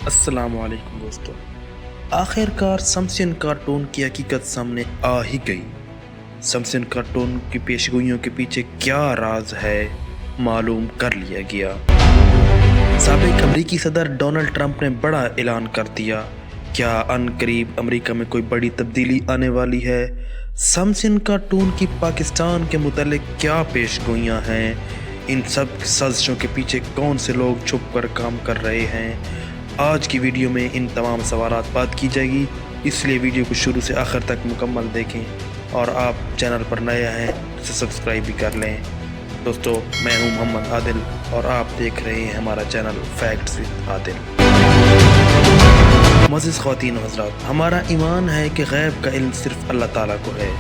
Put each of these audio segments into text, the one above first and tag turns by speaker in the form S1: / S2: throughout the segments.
S1: السلام علیکم دوستو، آخر کار سمسن کارٹون کی حقیقت سامنے آ ہی گئی۔ سمسن کارٹون کی پیشگوئیوں کے پیچھے کیا راز ہے معلوم کر لیا گیا۔ سابق امریکی صدر ڈونلڈ ٹرمپ نے بڑا اعلان کر دیا، کیا ان قریب امریکہ میں کوئی بڑی تبدیلی آنے والی ہے؟ سمسن کارٹون کی پاکستان کے متعلق کیا پیشگوئیاں ہیں؟ ان سب سازشوں کے پیچھے کون سے لوگ چھپ کر کام کر رہے ہیں؟ آج کی ویڈیو میں ان تمام سوالات بات کی جائے گی، اس لیے ویڈیو کو شروع سے آخر تک مکمل دیکھیں، اور آپ چینل پر نئے ہیں تو سبسکرائب بھی کر لیں۔ دوستو، میں ہوں محمد عادل اور آپ دیکھ رہے ہیں ہمارا چینل فیکٹس وتھ عادل۔ معزز خواتین و حضرات، ہمارا ایمان ہے کہ غیب کا علم صرف اللہ تعالیٰ کو ہے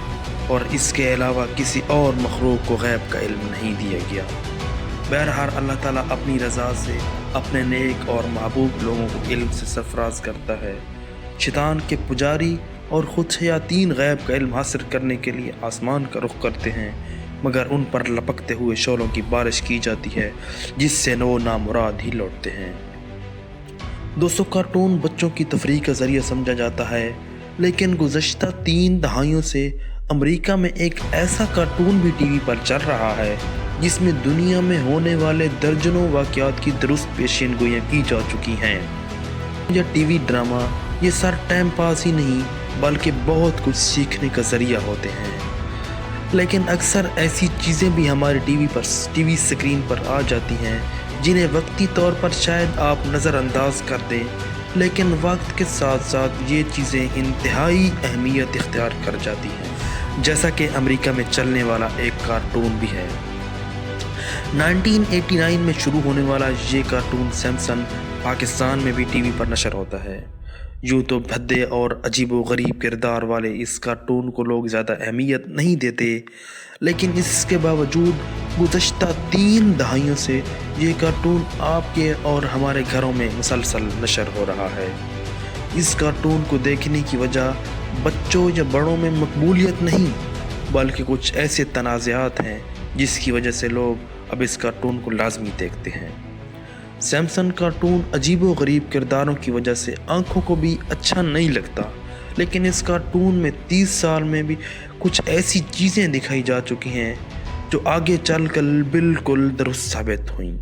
S1: اور اس کے علاوہ کسی اور مخلوق کو غیب کا علم نہیں دیا گیا۔ بہرحال اللہ تعالیٰ اپنی رضا سے اپنے نیک اور محبوب لوگوں کو علم سے سرفراز کرتا ہے۔ شیطان کے پجاری اور خود شیاطین غیب کا علم حاصل کرنے کے لیے آسمان کا رخ کرتے ہیں، مگر ان پر لپکتے ہوئے شعلوں کی بارش کی جاتی ہے جس سے وہ نامراد ہی لوٹتے ہیں۔ دوستو، کارٹون بچوں کی تفریح کا ذریعہ سمجھا جاتا ہے، لیکن گزشتہ 3 دہائیوں سے امریکہ میں ایک ایسا کارٹون بھی ٹی وی پر چل رہا ہے جس میں دنیا میں ہونے والے درجنوں واقعات کی درست پیشین گوئیاں کی جا چکی ہیں۔ یہ ٹی وی ڈرامہ یہ صرف ٹائم پاس ہی نہیں بلکہ بہت کچھ سیکھنے کا ذریعہ ہوتے ہیں، لیکن اکثر ایسی چیزیں بھی ہمارے ٹی وی اسکرین پر آ جاتی ہیں جنہیں وقتی طور پر شاید آپ نظر انداز کر دیں، لیکن وقت کے ساتھ ساتھ یہ چیزیں انتہائی اہمیت اختیار کر جاتی ہیں، جیسا کہ امریکہ میں چلنے والا ایک کارٹون بھی ہے۔ 1989 میں شروع ہونے والا یہ کارٹون سمسن پاکستان میں بھی ٹی وی پر نشر ہوتا ہے۔ یوں تو بھدے اور عجیب و غریب کردار والے اس کارٹون کو لوگ زیادہ اہمیت نہیں دیتے، لیکن اس کے باوجود گزشتہ 3 دہائیوں سے یہ کارٹون آپ کے اور ہمارے گھروں میں مسلسل نشر ہو رہا ہے۔ اس کارٹون کو دیکھنے کی وجہ بچوں یا بڑوں میں مقبولیت نہیں بلکہ کچھ ایسے تنازعات ہیں جس کی وجہ سے لوگ اب اس کارٹون کو لازمی دیکھتے ہیں۔ سمسن کارٹون عجیب و غریب کرداروں کی وجہ سے آنکھوں کو بھی اچھا نہیں لگتا، لیکن اس کارٹون میں 30 سال میں بھی کچھ ایسی چیزیں دکھائی جا چکی ہیں جو آگے چل کر بالکل درست ثابت ہوئیں۔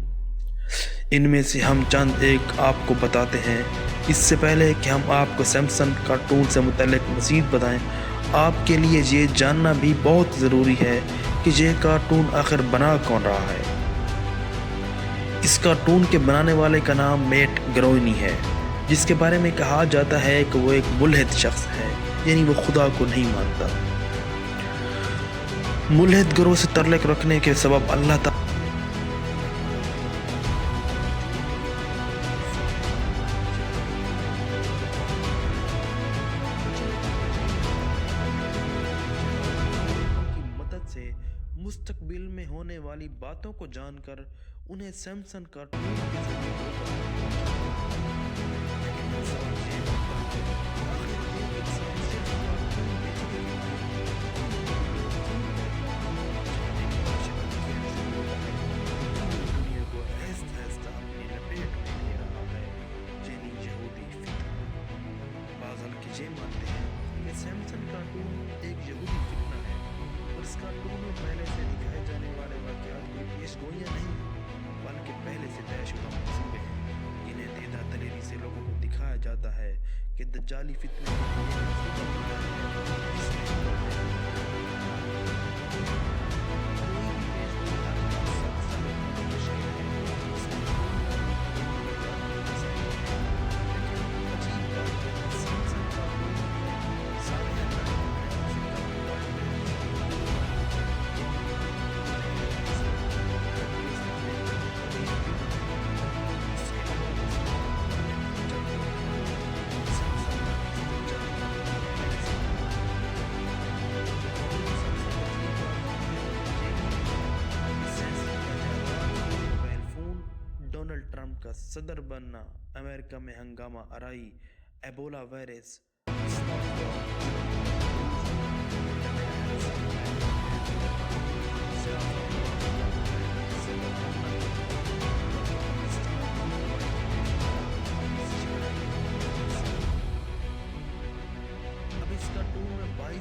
S1: ان میں سے ہم چند ایک آپ کو بتاتے ہیں۔ اس سے پہلے کہ ہم آپ کو سمسن کارٹون سے متعلق مزید بتائیں، آپ کے لیے یہ جاننا بھی بہت ضروری ہے کہ یہ کارٹون آخر بنا کون رہا ہے۔ اس کارٹون کے بنانے والے کا نام میٹ گروئنی ہے، جس کے بارے میں کہا جاتا ہے کہ وہ ایک ملحد شخص ہے، یعنی وہ خدا کو نہیں مانتا۔ ملحد گروہ سے تعلق رکھنے کے سبب اللہ تعالیٰ سے مستقبل میں ہونے والی باتوں کو جان کر انہیں سمسن کارٹون کے دنیا کو آہستہ آہستہ اپنی لپیٹ میں لے رہا ہے، یعنی یہودی فتنہ۔ بعض حلقے یہ مانتے ہیں کہ سمسن کارٹون ایک یہودی فتنہ ہے، اور اس کارٹون میں پہلے سے دکھائے جانے والے واقعات کوئی پیشگوئیاں نہیں بلکہ پہلے سے طے شدہ منصوبے ہیں، جنہیں دیدہ دلیری سے لوگوں کو دکھایا جاتا ہے کہ دجالی فتنے کے لیے منصوبہ بنایا ہے، جس میں ڈونلڈ ٹرمپ کا صدر بننا، امریکہ میں ہنگامہ آرائی، ایبولا وائرس،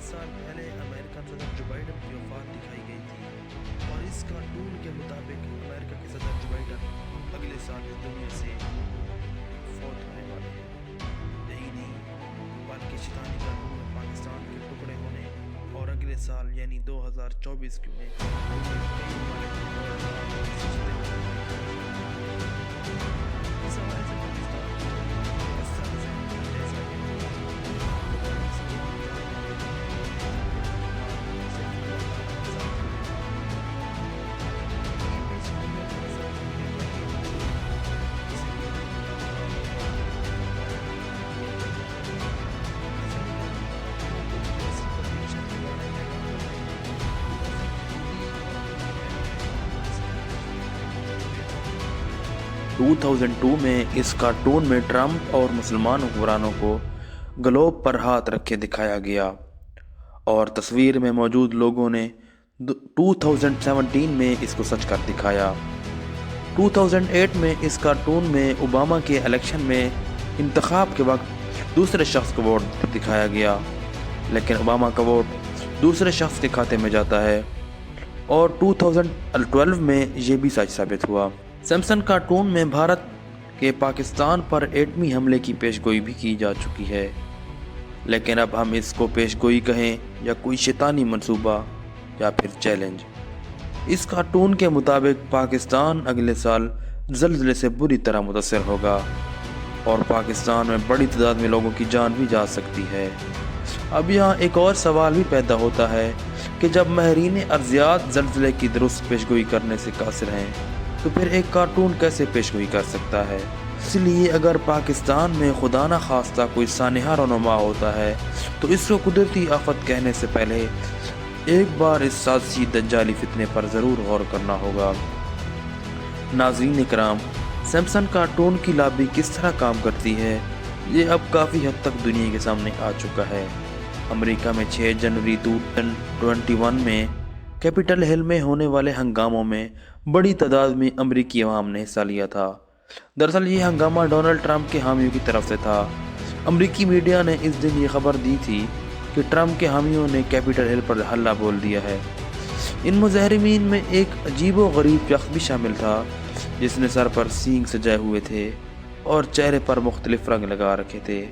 S1: سال پہلے امریکن صدر جو بائیڈن کی وفات دکھائی گئی تھی، اور اس کارٹون کے مطابق امریکہ کے صدر جو بائیڈن اگلے سال اس دنیا سے فوت ہونے والے ہیں۔ یہی نہیں بلکہ شیطانی کارٹون میں پاکستان کے ٹکڑے ہونے اور اگلے سال یعنی 2024 میں کئی ممالک اور اس حوالے سے پاکستان میں اس کارٹون میں ٹرمپ اور مسلمان حکمرانوں کو گلوب پر ہاتھ رکھے دکھایا گیا، اور تصویر میں موجود لوگوں نے 2017 میں اس کو سچ کر دکھایا۔ 2008 میں اس کارٹون میں اوباما کے الیکشن میں انتخاب کے وقت دوسرے شخص کو ووٹ دکھایا گیا، لیکن اوباما کا ووٹ دوسرے شخص کے کھاتے میں جاتا ہے، اور 2012 میں یہ بھی سچ ثابت ہوا۔ سمپسن کارٹون میں بھارت کے پاکستان پر ایٹمی حملے کی پیشگوئی بھی کی جا چکی ہے، لیکن اب ہم اس کو پیشگوئی کہیں یا کوئی شیطانی منصوبہ یا پھر چیلنج۔ اس کارٹون کے مطابق پاکستان اگلے سال زلزلے سے بری طرح متاثر ہوگا، اور پاکستان میں بڑی تعداد میں لوگوں کی جان بھی جا سکتی ہے۔ اب یہاں ایک اور سوال بھی پیدا ہوتا ہے کہ جب ماہرین ارضیات زلزلے کی درست پیشگوئی کرنے سے قاصر ہیں، تو پھر ایک کارٹون کیسے پیشگوئی کر سکتا ہے؟ اس لیے اگر پاکستان میں خدا نہ خواستہ کوئی سانحہ رونما ہوتا ہے تو اس کو قدرتی آفت کہنے سے پہلے ایک بار اس سازشی دجالی فتنے پر ضرور غور کرنا ہوگا۔ ناظرین کرام، سمپسن کارٹون کی لابی کس طرح کام کرتی ہے، یہ اب کافی حد تک دنیا کے سامنے آ چکا ہے۔ امریکہ میں 6 جنوری 2021 میں کیپٹل ہل میں ہونے والے ہنگاموں میں بڑی تعداد میں امریکی عوام نے حصہ لیا تھا۔ دراصل یہ ہنگامہ ڈونلڈ ٹرمپ کے حامیوں کی طرف سے تھا۔ امریکی میڈیا نے اس دن یہ خبر دی تھی کہ ٹرمپ کے حامیوں نے کیپٹل ہل پر حملہ بول دیا ہے۔ ان مظاہرین میں ایک عجیب و غریب شخص بھی شامل تھا جس نے سر پر سینگ سجائے ہوئے تھے اور چہرے پر مختلف رنگ لگا رکھے تھے۔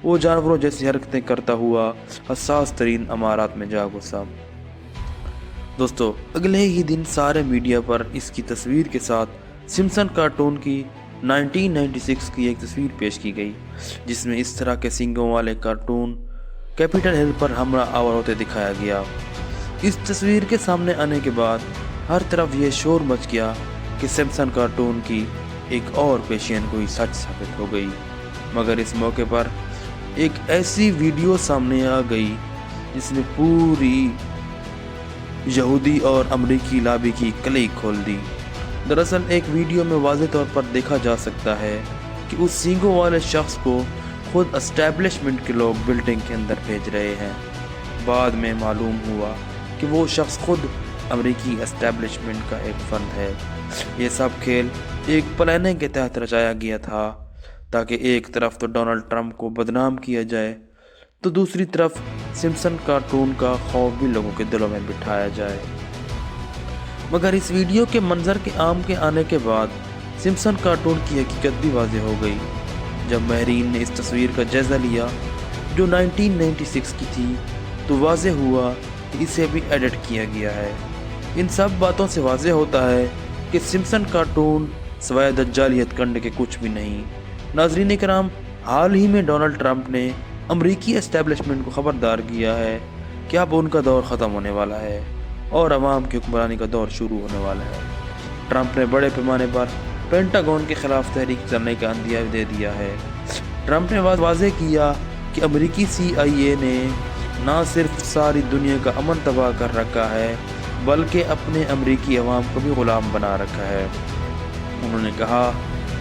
S1: وہ جانوروں جیسی حرکتیں کرتا ہوا حساس ترین امارات میں جا گھسا۔ دوستو، اگلے ہی دن سارے میڈیا پر اس کی تصویر کے ساتھ سمپسن کارٹون کی 1996 کی ایک تصویر پیش کی گئی، جس میں اس طرح کے سینگوں والے کارٹون کیپٹل ہل پر حملہ آور ہوتے دکھایا گیا۔ اس تصویر کے سامنے آنے کے بعد ہر طرف یہ شور مچ گیا کہ سمپسن کارٹون کی ایک اور پیشین گوئی سچ ثابت ہو گئی، مگر اس موقع پر ایک ایسی ویڈیو سامنے آ گئی جس نے پوری یہودی اور امریکی لابی کی کلئی کھول دی۔ دراصل ایک ویڈیو میں واضح طور پر دیکھا جا سکتا ہے کہ اس سینگوں والے شخص کو خود اسٹیبلشمنٹ کے لوگ بلڈنگ کے اندر بھیج رہے ہیں۔ بعد میں معلوم ہوا کہ وہ شخص خود امریکی اسٹیبلشمنٹ کا ایک فرد ہے۔ یہ سب کھیل ایک پلاننگ کے تحت رچایا گیا تھا تاکہ ایک طرف تو ڈونلڈ ٹرمپ کو بدنام کیا جائے تو دوسری طرف سمپسن کارٹون کا خوف بھی لوگوں کے دلوں میں بٹھایا جائے۔ مگر اس ویڈیو کے منظر کے عام کے آنے کے بعد سمپسن کارٹون کی حقیقت بھی واضح ہو گئی۔ جب ماہرین نے اس تصویر کا جائزہ لیا جو 1996 کی تھی تو واضح ہوا کہ اسے بھی ایڈٹ کیا گیا ہے۔ ان سب باتوں سے واضح ہوتا ہے کہ سمپسن کارٹون سوائے دجالیت کنڈ کے کچھ بھی نہیں۔ ناظرین کرام، حال ہی میں ڈونلڈ ٹرمپ نے امریکی اسٹیبلشمنٹ کو خبردار کیا ہے کہ اب ان کا دور ختم ہونے والا ہے اور عوام کی حکمرانی کا دور شروع ہونے والا ہے۔ ٹرمپ نے بڑے پیمانے پر پینٹاگون کے خلاف تحریک چلنے کا عندیہ دے دیا ہے۔ ٹرمپ نے واضح کیا کہ امریکی CIA نے نہ صرف ساری دنیا کا امن تباہ کر رکھا ہے بلکہ اپنے امریکی عوام کو بھی غلام بنا رکھا ہے۔ انہوں نے کہا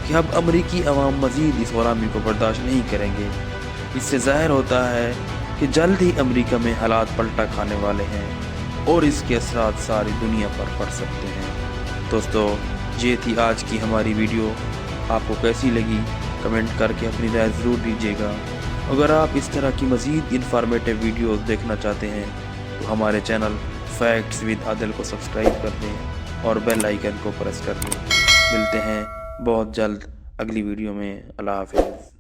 S1: کہ اب امریکی عوام مزید اس غلامی کو برداشت نہیں کریں گے۔ اس سے ظاہر ہوتا ہے کہ جلد ہی امریکہ میں حالات پلٹا کھانے والے ہیں اور اس کے اثرات ساری دنیا پر پڑ سکتے ہیں۔ دوستو، یہ تھی آج کی ہماری ویڈیو۔ آپ کو کیسی لگی کمنٹ کر کے اپنی رائے ضرور دیجیے گا۔ اگر آپ اس طرح کی مزید انفارمیٹیو ویڈیوز دیکھنا چاہتے ہیں تو ہمارے چینل فیکٹس ود عادل کو سبسکرائب کر دیں اور بیل آئیکن کو پریس کر دیں۔ ملتے ہیں بہت جلد اگلی ویڈیو میں۔ اللہ حافظ۔